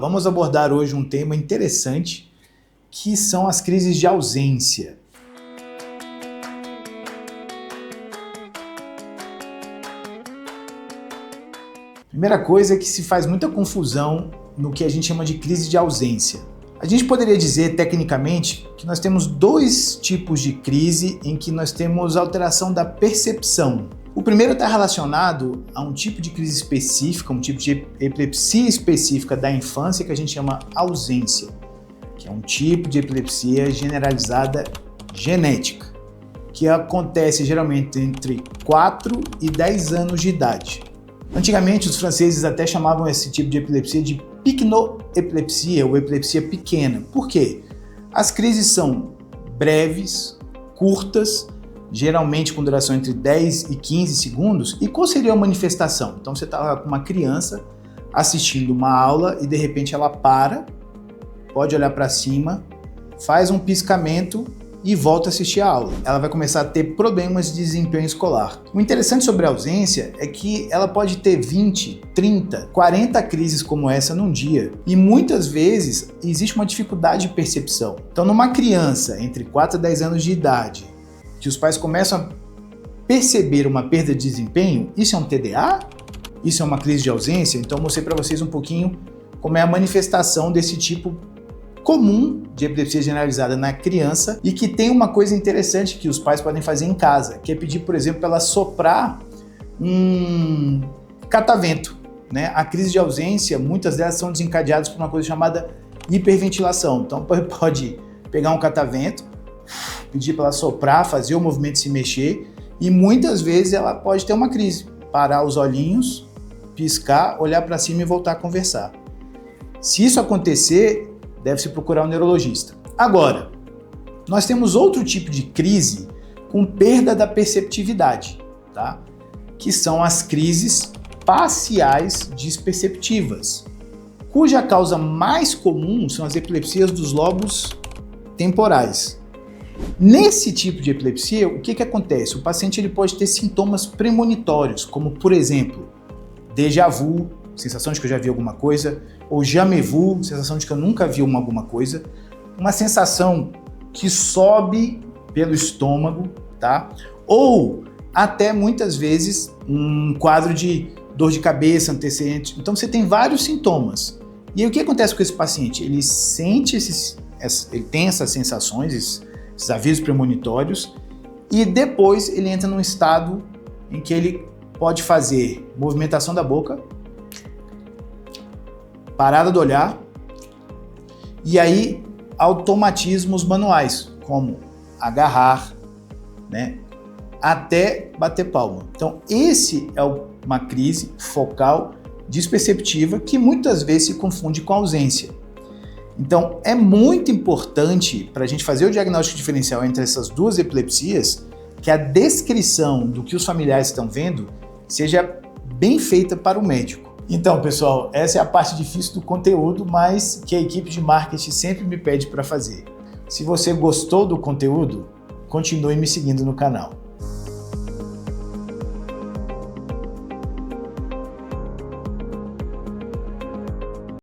Vamos abordar hoje um tema interessante, que são as crises de ausência. Primeira coisa é que se faz muita confusão no que a gente chama de crise de ausência. A gente poderia dizer, tecnicamente, que nós temos dois tipos de crise em que nós temos alteração da percepção. O primeiro está relacionado a um tipo de crise específica, um tipo de epilepsia específica da infância que a gente chama ausência, que é um tipo de epilepsia generalizada genética, que acontece geralmente entre 4 e 10 anos de idade. Antigamente, os franceses até chamavam esse tipo de epilepsia de picnoepilepsia, ou epilepsia pequena. Por quê? As crises são breves, curtas, geralmente com duração entre 10 e 15 segundos. E qual seria a manifestação? Então você está com uma criança assistindo uma aula e de repente ela para, pode olhar para cima, faz um piscamento e volta a assistir a aula. Ela vai começar a ter problemas de desempenho escolar. O interessante sobre a ausência é que ela pode ter 20, 30, 40 crises como essa num dia. E muitas vezes existe uma dificuldade de percepção. Então, numa criança entre 4 e 10 anos de idade, que os pais começam a perceber uma perda de desempenho, isso é um TDA? Isso é uma crise de ausência? Então, eu mostrei para vocês um pouquinho como é a manifestação desse tipo comum de epilepsia generalizada na criança e que tem uma coisa interessante que os pais podem fazer em casa, que é pedir, por exemplo, para ela soprar um catavento, né? A crise de ausência, muitas delas são desencadeadas por uma coisa chamada hiperventilação. Então pode pegar um catavento, pedir para ela soprar, fazer o movimento se mexer e muitas vezes ela pode ter uma crise, parar os olhinhos, piscar, olhar para cima e voltar a conversar. Se isso acontecer, deve-se procurar um neurologista. Agora, nós temos outro tipo de crise com perda da perceptividade, tá? Que são as crises parciais disperceptivas, cuja causa mais comum são as epilepsias dos lobos temporais. Nesse tipo de epilepsia, o que acontece? O paciente ele pode ter sintomas premonitórios, como, por exemplo, déjà vu, sensação de que eu já vi alguma coisa, ou jamais vu, sensação de que eu nunca vi alguma coisa, uma sensação que sobe pelo estômago, tá? Ou até muitas vezes um quadro de dor de cabeça antecedente. Então você tem vários sintomas. E aí o que acontece com esse paciente? Ele sente ele tem essas sensações, esses avisos premonitórios, e depois ele entra num estado em que ele pode fazer movimentação da boca, parada do olhar, e aí automatismos manuais, como agarrar, né, até bater palma. Então esse é uma crise focal disperceptiva que muitas vezes se confunde com ausência. Então é muito importante para a gente fazer o diagnóstico diferencial entre essas duas epilepsias que a descrição do que os familiares estão vendo seja bem feita para o médico. Então, pessoal, essa é a parte difícil do conteúdo, mas que a equipe de marketing sempre me pede para fazer. Se você gostou do conteúdo, continue me seguindo no canal.